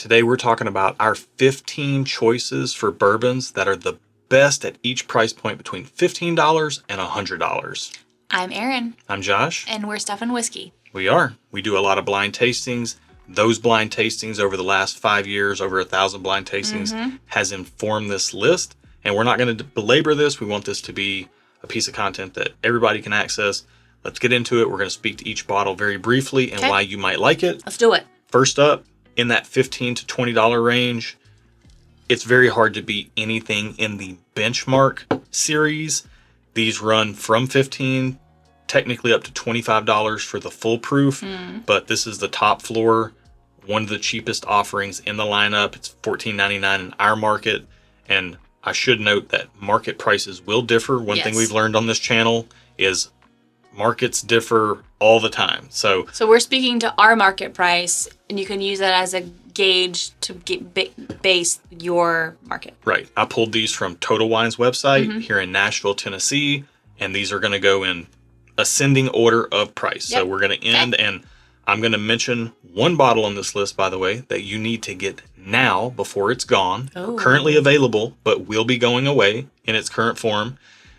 Today we're talking about our 15 choices for bourbons that are the best at each price point between $15 and $100. I'm Erin. I'm Josh. And we're Stuff and Whiskey. We are. We do a lot of blind tastings. Those blind tastings over the last 5 years, over 1,000 blind tastings, has informed this list. And we're not going to belabor this. We want this to be a piece of content that everybody can access. Let's get into it. We're going to speak to each bottle very briefly and why you might like it. Let's do it. First up, in that $15 to $20 range, it's very hard to beat anything in the Benchmark series. These run from $15, technically up to $25 for the full proof, but this is the top floor, one of the cheapest offerings in the lineup. It's $14.99 in our market, and I should note that market prices will differ. One thing we've learned on this channel is markets differ all the time. So we're speaking to our market price, and you can use that as a gauge to base your market. Right. I pulled these from Total Wine's website here in Nashville, Tennessee, and these are going to go in ascending order of price. So we're going to end, and I'm going to mention one bottle on this list, by the way, that you need to get now before it's gone. Currently available, but will be going away in its current form.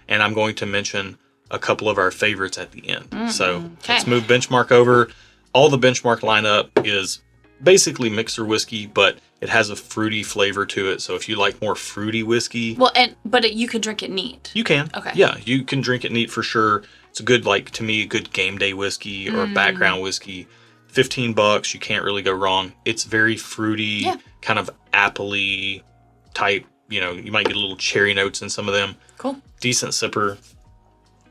And I'm going to mention a couple of our favorites at the end. So let's move Benchmark over. All the Benchmark lineup is basically mixer whiskey, but it has a fruity flavor to it. So if you like more fruity whiskey, but you can drink it neat. You can. Okay. Yeah, you can drink it neat for sure. It's a good, to me, a good game day whiskey or background whiskey. $15, you can't really go wrong. It's very fruity, kind of apple-y type. You know, you might get a little cherry notes in some of them. Cool. Decent sipper.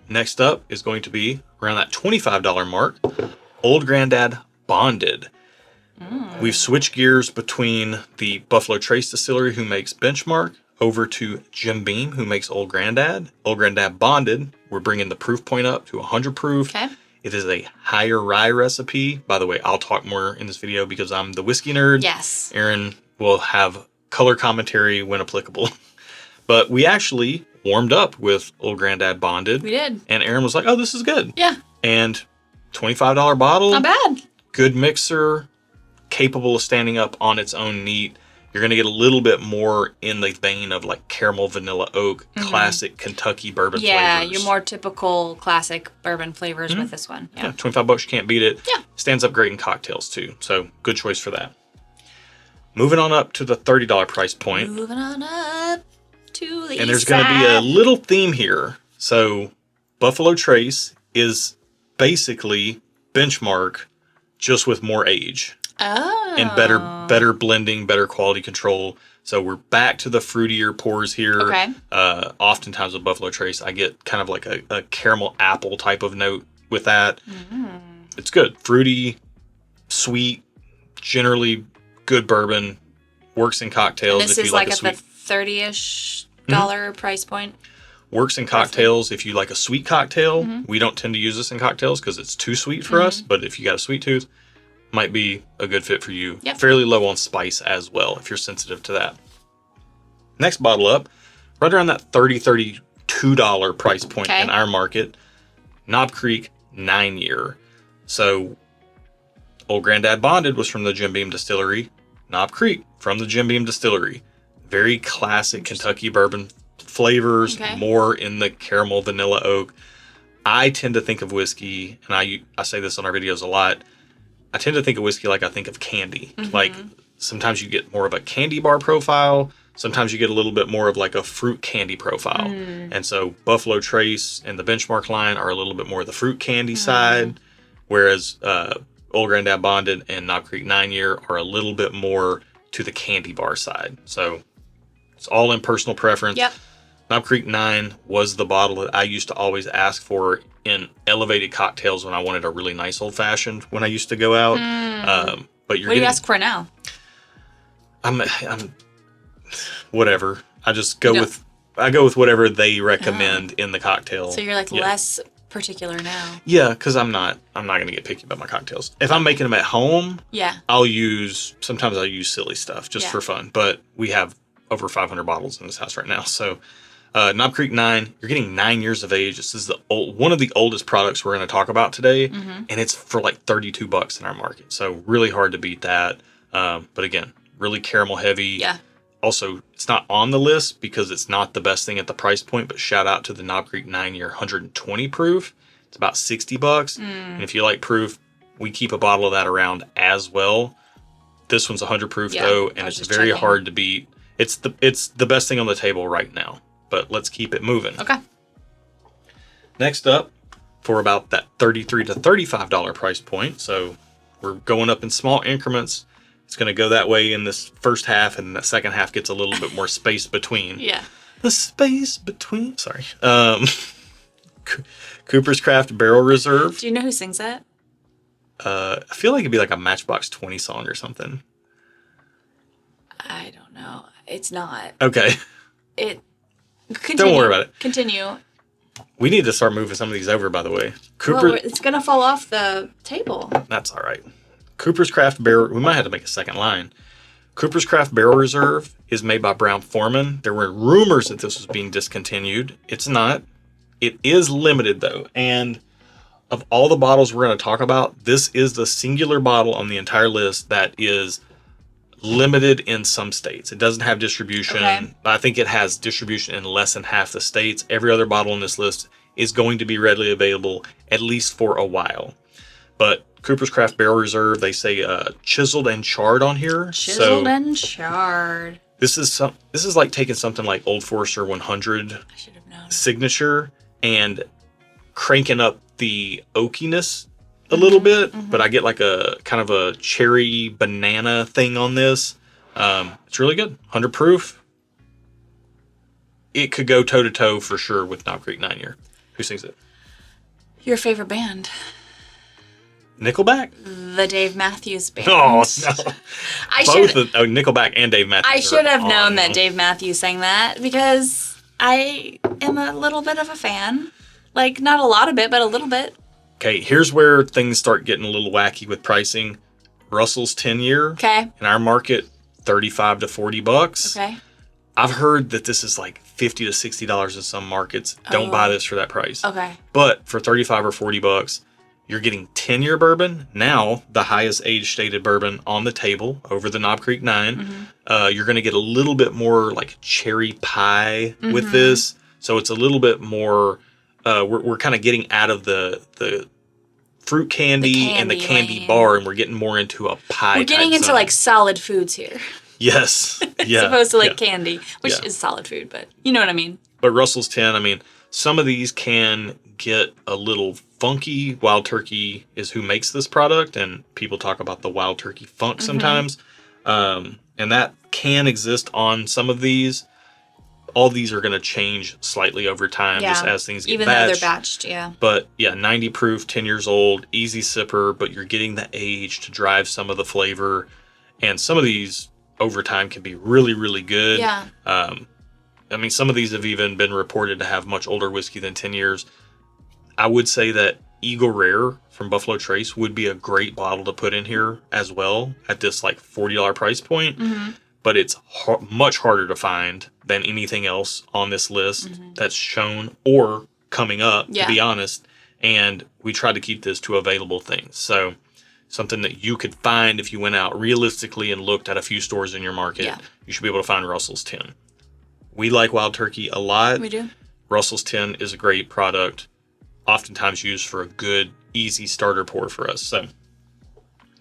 Next up is going to be around that $25 mark, Old Grandad Bonded. We've switched gears between the Buffalo Trace Distillery, who makes Benchmark, over to Jim Beam, who makes Old Grandad. Old Grandad Bonded, we're bringing the proof point up to 100 proof. Okay. It is a higher rye recipe. By the way, I'll talk more in this video because I'm the whiskey nerd. Yes. Erin will have color commentary when applicable. But we actually warmed up with Old Grandad Bonded. We did. And Erin was like, oh, this is good. Yeah. And $25 bottle. Not bad. Good mixer, capable of standing up on its own neat. You're going to get a little bit more in the vein of like caramel, vanilla, oak, classic Kentucky bourbon flavors. Yeah, your more typical classic bourbon flavors with this one. Yeah, $25, you can't beat it. Yeah. Stands up great in cocktails too. So good choice for that. Moving on up to the $30 price point. Moving on up to the And there's going to be a little theme here. So Buffalo Trace is basically Benchmark just with more age. Oh. And better blending, better quality control. So we're back to the fruitier pours here. Okay. Oftentimes with Buffalo Trace, I get kind of like a caramel apple type of note with that. It's good. Fruity, sweet, generally good bourbon. Works in cocktails. And this if is you like at a sweet, the $30-ish dollar price point. Works in cocktails if you like a sweet cocktail. We don't tend to use this in cocktails because it's too sweet for us. But if you got a sweet tooth, might be a good fit for you. Yep. Fairly low on spice as well, if you're sensitive to that. Next bottle up, right around that $32 price point in our market, Knob Creek 9-year. So Old Grandad Bonded was from the Jim Beam Distillery. Knob Creek from the Jim Beam Distillery. Very classic Kentucky bourbon flavors, more in the caramel, vanilla, oak. I tend to think of whiskey, and I say this on our videos a lot, I tend to think of whiskey like I think of candy. Like sometimes you get more of a candy bar profile. Sometimes you get a little bit more of like a fruit candy profile. And so Buffalo Trace and the Benchmark line are a little bit more of the fruit candy side. Whereas Old Grandad Bonded and Knob Creek 9-year are a little bit more to the candy bar side. So it's all in personal preference. Yep. Knob Creek 9 was the bottle that I used to always ask for in elevated cocktails when I wanted a really nice old fashioned when I used to go out. But what do you ask for now? I'm whatever. I just go with whatever they recommend in the cocktail. So you're like less particular now. Yeah, because I'm not gonna get picky about my cocktails. If I'm making them at home, sometimes I'll use silly stuff just for fun. But we have over 500 bottles in this house right now, so. Knob Creek 9, you're getting 9 years of age. This is one of the oldest products we're going to talk about today, and it's for like $32 in our market. So really hard to beat that. But again, really caramel heavy. Yeah. Also, it's not on the list because it's not the best thing at the price point, but shout out to the Knob Creek 9-year 120 proof. It's about $60. And if you like proof, we keep a bottle of that around as well. This one's 100 proof though, and it's very hard to beat. It's the best thing on the table right now, but let's keep it moving. Okay. Next up, for about that $33 to $35 price point, so we're going up in small increments. It's going to go that way in this first half, and the second half gets a little bit more space between. Yeah. The space between. Sorry. Cooper's Craft Barrel Reserve. Do you know who sings that? I feel like it'd be like a Matchbox 20 song or something. I don't know. It's not. Okay. Continue. Don't worry about it. Continue. We need to start moving some of these over, by the way. Well, it's going to fall off the table. That's all right. Cooper's Craft Barrel... We might have to make a second line. Cooper's Craft Barrel Reserve is made by Brown-Forman. There were rumors that this was being discontinued. It's not. It is limited, though. And of all the bottles we're going to talk about, this is the singular bottle on the entire list that is limited in some states. It doesn't have distribution. Okay. I think it has distribution in less than half the states. Every other bottle on this list is going to be readily available, at least for a while. But Cooper's Craft Barrel Reserve, they say chiseled and charred on here. Chiseled and charred. This is like taking something like Old Forester 100 I should have known. signature and cranking up the oakiness a little bit, but I get like a kind of a cherry banana thing on this. It's really good. 100 proof. It could go toe to toe for sure with Knob Creek 9-year. Who sings it? Your favorite band. Nickelback? The Dave Matthews Band. Oh, no. Nickelback and Dave Matthews. I should have known that Dave Matthews sang that because I am a little bit of a fan. Like, not a lot of it, but a little bit. Okay, here's where things start getting a little wacky with pricing. Russell's 10-year. Okay. In our market, $35 to $40. Okay. I've heard that this is like $50 to $60 in some markets. Don't buy this for that price. Okay. But for $35 or $40, you're getting 10-year bourbon. Now, the highest age stated bourbon on the table over the Knob Creek 9. You're going to get a little bit more like cherry pie with this. So it's a little bit more, we're kind of getting out of the fruit candy and the candy lane. bar, and we're getting more into a pie. We're getting into like solid foods here. Yes. Yeah. As opposed to like candy, which is solid food, but you know what I mean. But Russell's 10, I mean, some of these can get a little funky. Wild Turkey is who makes this product, and people talk about the Wild Turkey funk sometimes. And that can exist on some of these. All these are going to change slightly over time just as things get even though they're batched, yeah. But yeah, 90 proof, 10 years old, easy sipper, but you're getting the age to drive some of the flavor. And some of these over time can be really, really good. Yeah. I mean, some of these have even been reported to have much older whiskey than 10 years. I would say that Eagle Rare from Buffalo Trace would be a great bottle to put in here as well at this like $40 price point. But it's much harder to find than anything else on this list that's shown or coming up, to be honest. And we tried to keep this to available things. So something that you could find if you went out realistically and looked at a few stores in your market, you should be able to find Russell's 10. We like Wild Turkey a lot. We do. Russell's 10 is a great product, oftentimes used for a good, easy starter pour for us. So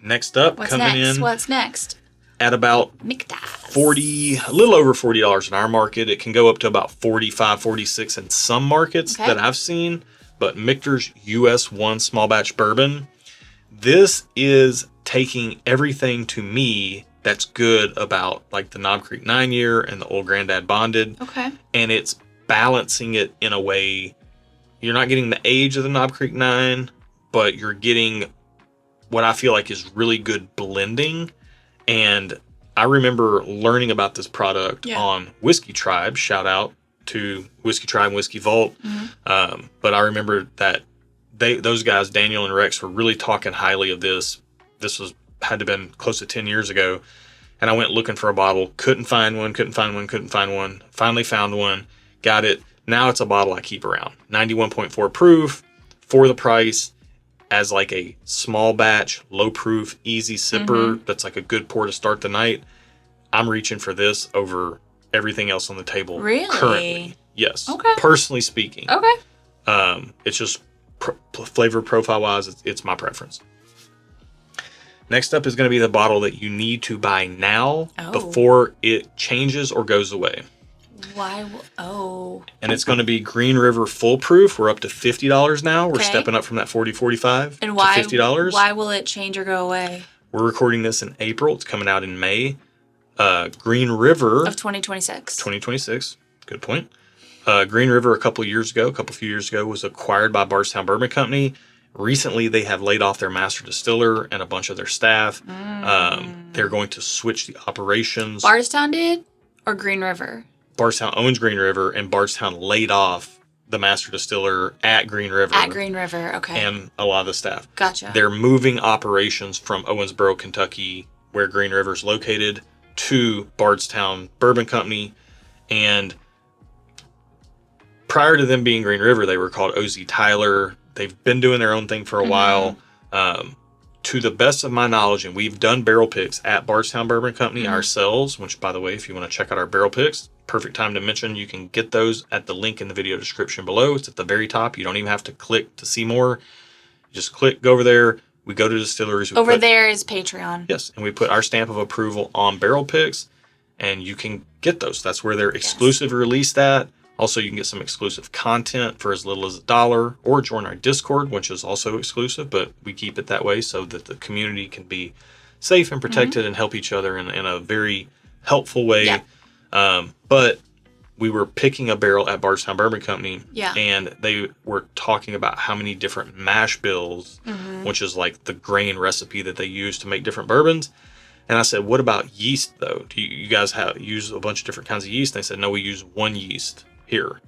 next up, What's next? At about $40, a little over $40 in our market. It can go up to about $45, $46 in some markets that I've seen. But Michter's US 1 small batch bourbon. This is taking everything to me that's good about like the Knob Creek 9-year and the Old Grandad Bonded. Okay. And it's balancing it in a way. You're not getting the age of the Knob Creek 9, but you're getting what I feel like is really good blending. And I remember learning about this product on Whiskey Tribe. Shout out to Whiskey Tribe and Whiskey Vault. But I remember that those guys, Daniel and Rex, were really talking highly of this. This had to have been close to 10 years ago. And I went looking for a bottle. Couldn't find one. Finally found one. Got it. Now it's a bottle I keep around. 91.4 proof for the price. As like a small batch, low proof, easy sipper. That's like a good pour to start the night. I'm reaching for this over everything else on the table. Really? Currently. Yes. Okay. Personally speaking. Okay. It's just flavor profile wise, it's my preference. Next up is going to be the bottle that you need to buy now before it changes or goes away. Why? And it's going to be Green River Full Proof. We're up to $50 now. We're stepping up from that $45 to $50. Why will it change or go away? We're recording this in April. It's coming out in May. Green River of 2026. 2026. Good point. Green River a few years ago was acquired by Bardstown Bourbon Company. Recently, they have laid off their master distiller and a bunch of their staff. They're going to switch the operations. Bardstown did? Or Green River? Bardstown owns Green River, and Bardstown laid off the master distiller at Green River. At Green River, okay. And a lot of the staff. Gotcha. They're moving operations from Owensboro, Kentucky, where Green River is located, to Bardstown Bourbon Company. And prior to them being Green River, they were called OZ Tyler. They've been doing their own thing for a while. To the best of my knowledge, and we've done barrel picks at Bardstown Bourbon Company ourselves, which, by the way, if you want to check out our barrel picks, perfect time to mention, you can get those at the link in the video description below. It's at the very top. You don't even have to click to see more. You just click, go over there. We go to distilleries. There is Patreon. Yes, and we put our stamp of approval on barrel picks, and you can get those. That's where they're exclusive released at. Also, you can get some exclusive content for as little as $1 or join our Discord, which is also exclusive, but we keep it that way so that the community can be safe and protected and help each other in a very helpful way. Yeah. But we were picking a barrel at Bardstown Bourbon Company, and they were talking about how many different mash bills, which is like the grain recipe that they use to make different bourbons. And I said, what about yeast, though? Do you guys use a bunch of different kinds of yeast? And they said, no, we use one yeast here.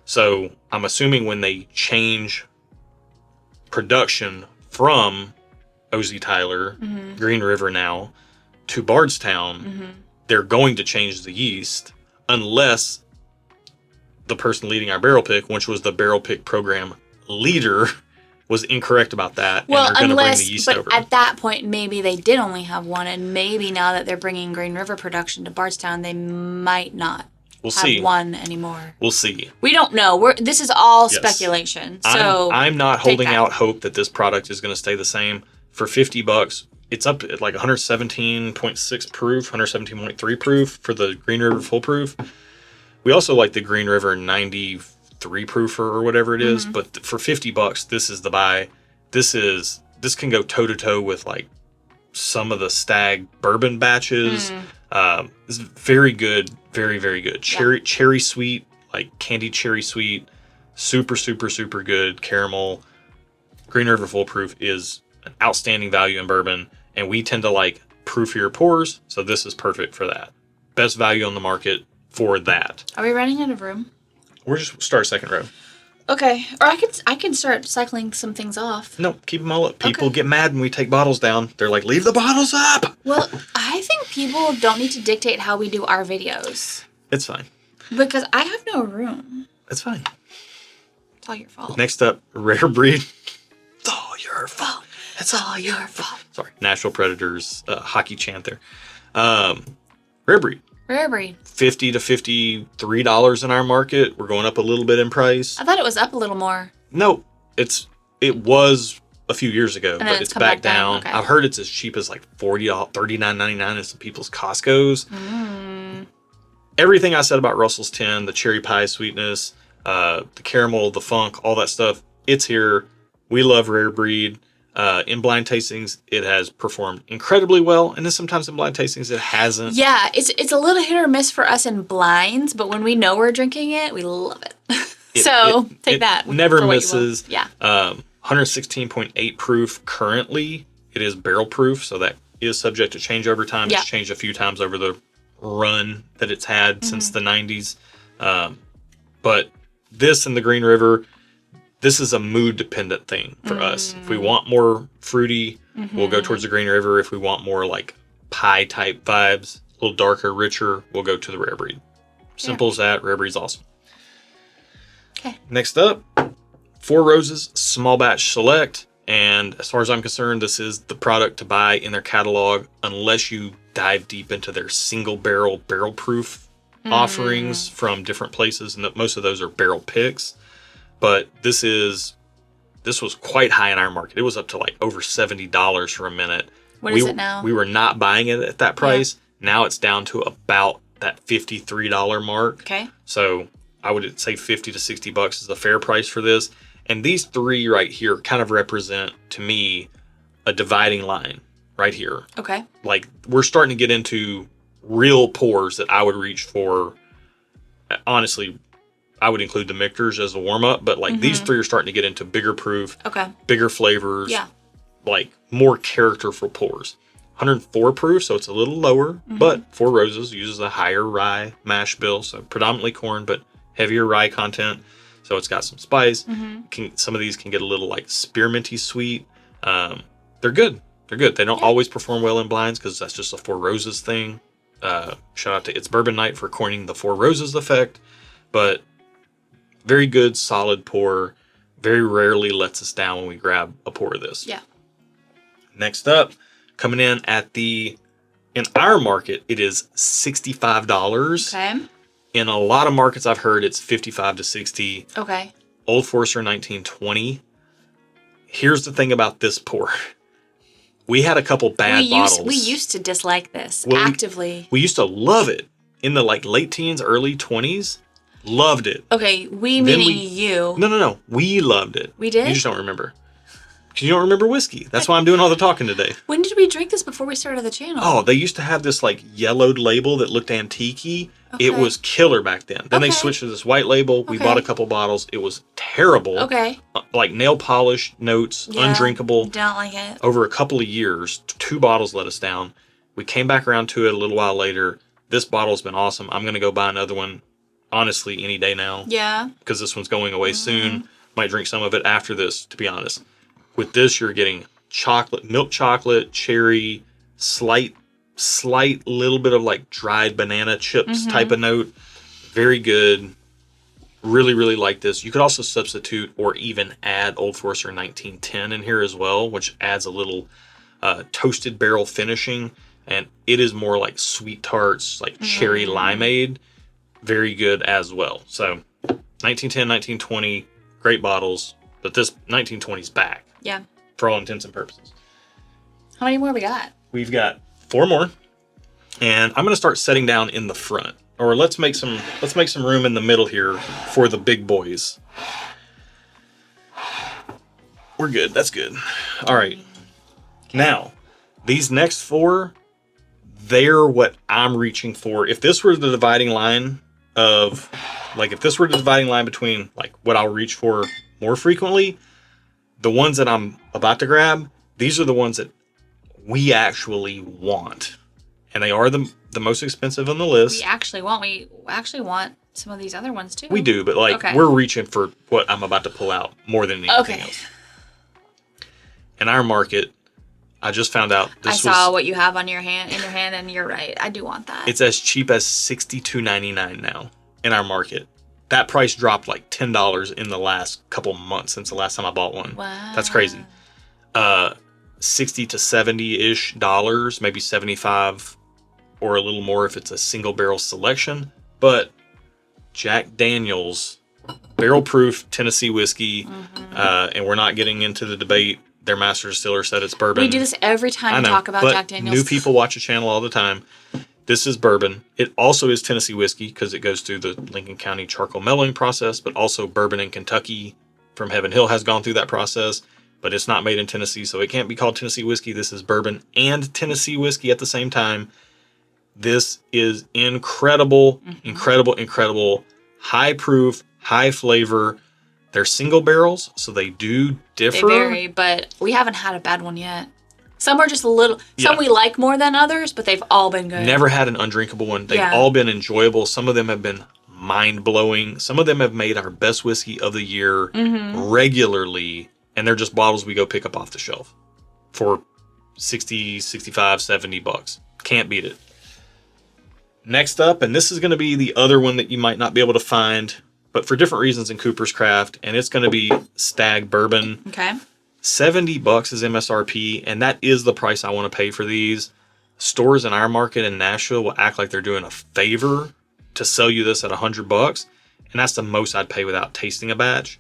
So I'm assuming when they change production from OZ Tyler, Green River now, to Bardstown, they're going to change the yeast unless the person leading our barrel pick, which was the barrel pick program leader, was incorrect about that. Well, and they're going to bring the yeast over. At that point, maybe they did only have one, and maybe now that they're bringing Green River production to Bardstown, they might not have one anymore. We'll see. We don't know. This is all speculation. So I'm not holding out hope that this product is going to stay the same. For $50, it's up at like 117.6 proof, 117.3 proof for the Green River Full Proof. We also like the Green River 93 proof or whatever it is, but for $50, this is the buy. This can go toe to toe with like some of the Stag bourbon batches. It's very good, very, very good. Cherry sweet, like candied cherry sweet, super, super, super good caramel. Green River Full Proof is an outstanding value in bourbon, and we tend to like proofier pours, so this is perfect for that. Best value on the market for that. Are we running out of room? We're just start second row. Okay, or I can start cycling some things off. No, keep them all up. People get mad when we take bottles down. They're like, leave the bottles up. Well, I think people don't need to dictate how we do our videos. It's fine. Because I have no room. It's fine. It's all your fault. Next up, Rare Breed. It's all your fault. It's all your fault. Sorry, Nashville Predators hockey chant there. Rare Breed. Rare Breed. $50 to $53 in our market. We're going up a little bit in price. I thought it was up a little more. No, it was a few years ago, but it's back down. Okay. I've heard it's as cheap as like $39.99 at some people's Costco's. Everything I said about Russell's 10, the cherry pie sweetness, the caramel, the funk, all that stuff, it's here. We love Rare Breed. In blind tastings, it has performed incredibly well, and then sometimes in blind tastings, it hasn't. Yeah, it's a little hit or miss for us in blinds, but when we know we're drinking it, we love it. Take that. Never misses. Yeah. 116.8 proof currently. It is barrel proof, so that is subject to change over time. It's changed a few times over the run that it's had since the 90s. But this and the Green River, this is a mood-dependent thing for us. If we want more fruity, we'll go towards the Green River. If we want more like pie-type vibes, a little darker, richer, we'll go to the Rare Breed. Simple as that. Rare Breed's awesome. Okay. Next up, Four Roses Small Batch Select. And as far as I'm concerned, this is the product to buy in their catalog unless you dive deep into their single barrel proof offerings from different places, and most of those are barrel picks. But this was quite high in our market. It was up to like over $70 for a minute. What is it now? We were not buying it at that price. Yeah. Now it's down to about that $53 mark. Okay. So I would say $50 to $60 is the fair price for this. And these three right here kind of represent, to me, a dividing line right here. Okay. Like, we're starting to get into real pours that I would reach for. Honestly, I would include the Michter's as a warm-up, but like these three are starting to get into bigger proof, bigger flavors, like more characterful pours. 104 proof, so it's a little lower, but Four Roses uses a higher rye mash bill, so predominantly corn, but heavier rye content. So it's got some spice. Some of these can get a little like spearminty sweet. They're good. They're good. They don't always perform well in blinds because that's just a Four Roses thing. Shout out to It's Bourbon Night for coining the Four Roses effect. But very good, solid pour. Very rarely lets us down when we grab a pour of this. Yeah. Next up, coming in in our market, it is $65. Okay. In a lot of markets I've heard it's $55 to $60. Okay. Old Forester 1920. Here's the thing about this pour. We had a couple bad bottles. We used to dislike this actively. We used to love it in the like late teens, early 20s. Loved it. Okay, meaning you. No. We loved it. We did? You just don't remember. Because you don't remember whiskey. That's why I'm doing all the talking today. When did we drink this before we started the channel? Oh, they used to have this like yellowed label that looked antique-y. Okay. It was killer back then. Then they switched to this white label. We bought a couple bottles. It was terrible. Okay. Like nail polish notes, undrinkable. Don't like it. Over a couple of years, 2 bottles let us down. We came back around to it a little while later. This bottle's been awesome. I'm going to go buy another one, honestly, any day now. Yeah. Because this one's going away soon. Might drink some of it after this, to be honest. With this, you're getting milk chocolate, cherry, slight little bit of like dried banana chips type of note. Very good. Really, really like this. You could also substitute or even add Old Forester 1910 in here as well, which adds a little toasted barrel finishing. And it is more like sweet tarts, like cherry limeade. Very good as well. So 1910, 1920, great bottles. But this 1920 is back. Yeah. For all intents and purposes. How many more we got? We've got 4 more. And I'm going to start setting down in the front. Or let's make some room in the middle here for the big boys. We're good. That's good. All right. Okay. Now, these next 4, they're what I'm reaching for. If this were the dividing line between like what I'll reach for more frequently, the ones that I'm about to grab, these are the ones that we actually want. And they are the most expensive on the list. We actually want some of these other ones too. We do, but we're reaching for what I'm about to pull out more than anything else. In our market, I just found out I saw what you have in your hand, and you're right. I do want that. It's as cheap as $62.99 now in our market. That price dropped like $10 in the last couple months since the last time I bought one. Wow. That's crazy. 60 to 70-ish dollars, maybe 75 or a little more if it's a single barrel selection. But Jack Daniel's barrel proof Tennessee whiskey, and we're not getting into the debate. Their master distiller said it's bourbon. We do this every time we talk about Jack Daniel's. New people watch the channel all the time. This is bourbon. It also is Tennessee whiskey because it goes through the Lincoln County charcoal mellowing process, but also bourbon in Kentucky from Heaven Hill has gone through that process, but it's not made in Tennessee, so it can't be called Tennessee whiskey. This is bourbon and Tennessee whiskey at the same time. This is incredible, incredible, high proof, high flavor. They're single barrels, so they do differ. They vary, but we haven't had a bad one yet. Some are just a little, some we like more than others, but they've all been good. Never had an undrinkable one. They've all been enjoyable. Some of them have been mind-blowing. Some of them have made our best whiskey of the year regularly, and they're just bottles we go pick up off the shelf for 60, 65, 70 bucks. Can't beat it. Next up, and this is going to be the other one that you might not be able to find, but for different reasons in Cooper's Craft, and it's going to be Stag Bourbon. Okay. $70 is MSRP, and that is the price I want to pay for these. stores in our market in Nashville will act like they're doing a favor to sell you this at $100, and that's the most I'd pay without tasting a batch.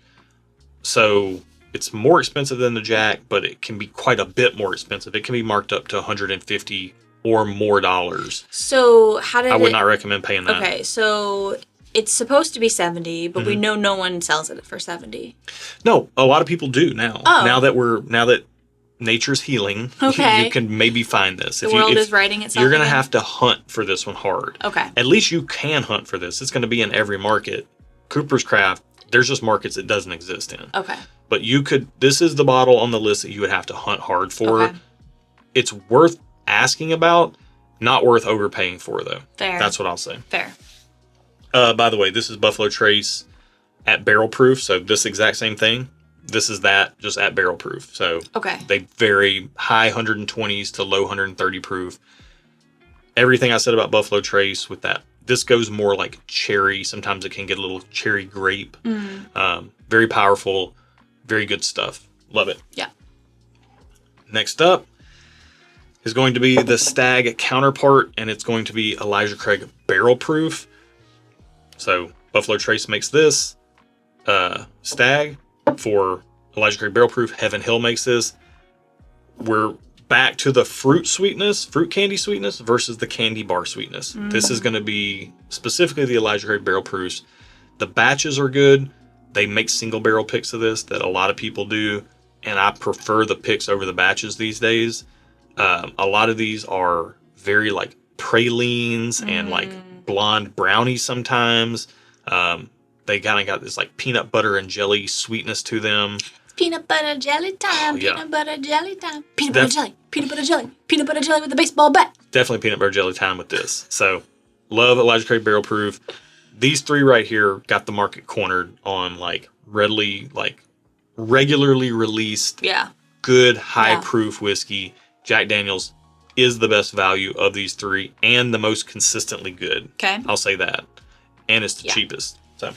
So it's more expensive than the Jack, but it can be quite a bit more expensive. It can be marked up to $150 or more dollars. So how did I would not recommend paying that. Okay, so it's supposed to be 70, but we know no one sells it for 70. No, a lot of people do now. Oh. Now that nature's healing, Okay. you can maybe find this. The world is righting itself. You're going to again? have to hunt for this one hard. Okay. At least you can hunt for this. It's going to be in every market. Cooper's Craft, there's just markets it doesn't exist in. Okay. But this is the bottle on the list that you would have to hunt hard for. Okay. It's worth asking about, not worth overpaying for, though. Fair. That's what I'll say. Fair. By the way, this is Buffalo Trace at barrel proof, so this exact same thing. This is that, just at barrel proof. So Okay. they vary high 120s to low 130 proof. Everything I said about Buffalo Trace with that, this goes more like cherry. Sometimes it can get a little cherry grape. Very powerful, very good stuff. Love it. Yeah. Next up is going to be the Stag counterpart, and it's going to be Elijah Craig barrel proof. So Buffalo Trace makes this. Stag for Elijah Craig barrel proof. Heaven Hill makes this. We're back to the fruit candy sweetness versus the candy bar sweetness. This is going to be specifically the Elijah Craig barrel proofs. The batches are good. They make single barrel picks of this that a lot of people do, and I prefer the picks over the batches these days. A lot of these are very like pralines and like blonde brownies sometimes. They kind of got this like peanut butter and jelly sweetness to them. Peanut butter jelly time. Yeah. Peanut butter jelly time. Peanut butter jelly. Peanut butter jelly. Peanut butter jelly with a baseball bat. Definitely peanut butter jelly time with this. So love Elijah Craig barrel proof. These three right here got the market cornered on like regularly released, Yeah. good high proof whiskey. Jack Daniel's is the best value of these three and the most consistently good. Okay. I'll say that. And it's the cheapest. So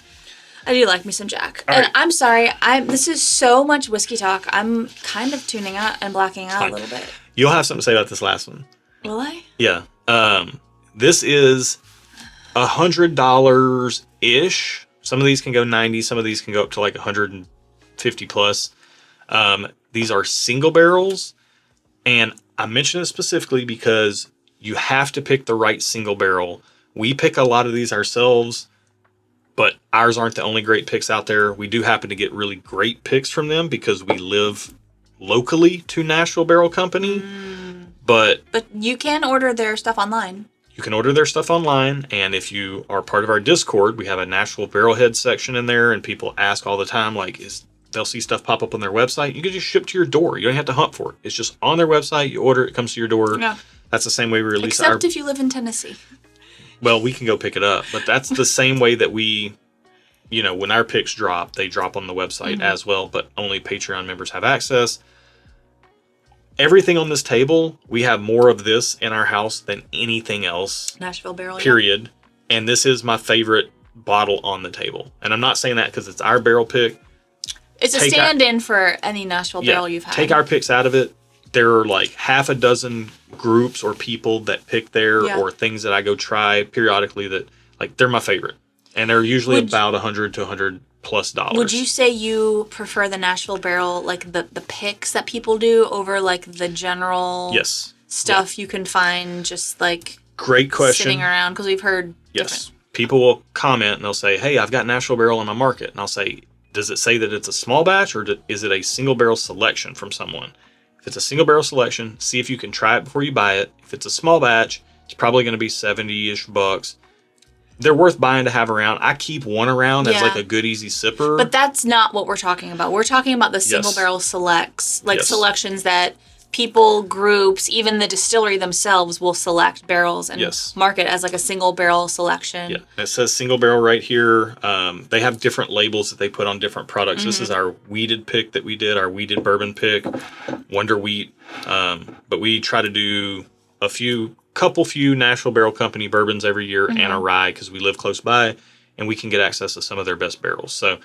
I do like me some Jack. All And right. I'm sorry, this is so much whiskey talk. I'm kind of tuning out and blacking out a little bit. you'll have something to say about this last one. Will I? Yeah. This is $100 ish. Some of these can go 90. Some of these can go up to like 150 plus. These are single barrels. And I mention it specifically because you have to pick the right single barrel. We pick a lot of these ourselves, but ours aren't the only great picks out there. We do happen to get really great picks from them because we live locally to Nashville Barrel Company. But you can order their stuff online. you can order their stuff online, and if you are part of our Discord, we have a Nashville Barrelhead section in there, and people ask all the time, like, they'll see stuff pop up on their website. You can just ship to your door. You don't have to hunt for it. It's just on their website. You order it, comes to your door. Yeah. That's the same way we release Except if you live in Tennessee. Well, we can go pick it up, but that's the same way that we, when our picks drop, they drop on the website as well, but only Patreon members have access. Everything on this table, we have more of this in our house than anything else. Nashville Barrel. Period. Yeah. And this is my favorite bottle on the table. And I'm not saying that because it's our barrel pick. It's a stand-in for any Nashville Barrel you've had. Take our picks out of it. There are like half a dozen groups or people that pick there or things that I go try periodically that like they're my favorite. And they're usually about $100 to $100+ dollars. Would you say you prefer the Nashville Barrel, like the picks that people do over like the general stuff you can find just like great question sitting around? Because we've heard different. People will comment and they'll say, hey, I've got Nashville Barrel in my market. And I'll say, does it say that it's a small batch or is it a single barrel selection from someone? If it's a single barrel selection, see if you can try it before you buy it. If it's a small batch, it's probably going to be 70-ish bucks. They're worth buying to have around. I keep one around as like a good, easy sipper. But that's not what we're talking about. We're talking about the single barrel selects, like selections that people, groups, even the distillery themselves will select barrels and market as like a single barrel selection. Yeah, it says single barrel right here. They have different labels that they put on different products. This is our wheated pick that we did, our wheated bourbon pick, Wonder Wheat. But we try to do a few Nashville Barrel Company bourbons every year and a rye because we live close by and we can get access to some of their best barrels. So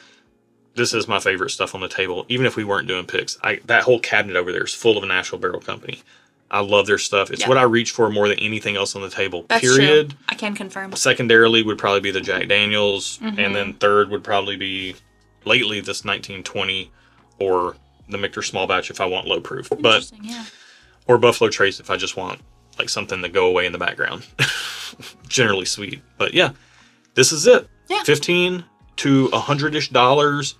this is my favorite stuff on the table. Even if we weren't doing picks, that whole cabinet over there is full of Nashville Barrel Company. I love their stuff. It's what I reach for more than anything else on the table. That's period. True. I can confirm. Secondarily would probably be the Jack Daniels, and then third would probably be lately this 1920 or the Michter Small Batch if I want low proof. But or Buffalo Trace if I just want like something to go away in the background. Generally sweet. But yeah, this is it. Yeah. $15 to $100-ish.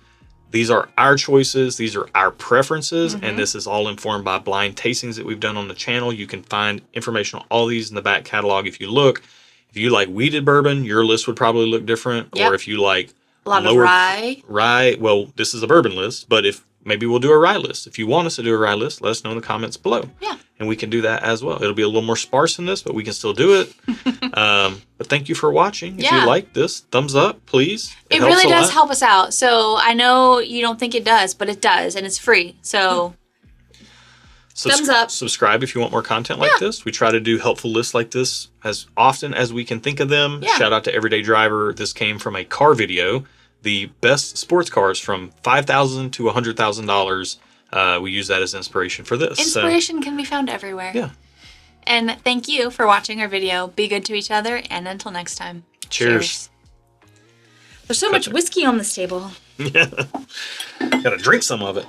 These are our choices. These are our preferences. And this is all informed by blind tastings that we've done on the channel. You can find information on all these in the back catalog if you look. If you like wheated bourbon, your list would probably look different. Or if you like a lot of rye. Rye, well, this is a bourbon list. But if maybe we'll do a rye list. If you want us to do a rye list, let us know in the comments below. Yeah. And we can do that as well. It'll be a little more sparse than this, but we can still do it. But thank you for watching. If you like this, thumbs up, please. It really does help us out. So I know you don't think it does, but it does. And it's free. So thumbs up. Subscribe if you want more content like this. We try to do helpful lists like this as often as we can think of them. Yeah. Shout out to Everyday Driver. This came from a car video. The best sports cars from $5,000 to $100,000. We use that as inspiration for this. Inspiration can be found everywhere. Yeah. And thank you for watching our video. Be good to each other, and until next time. Cheers. There's so much whiskey on this table. Yeah. Gotta drink some of it.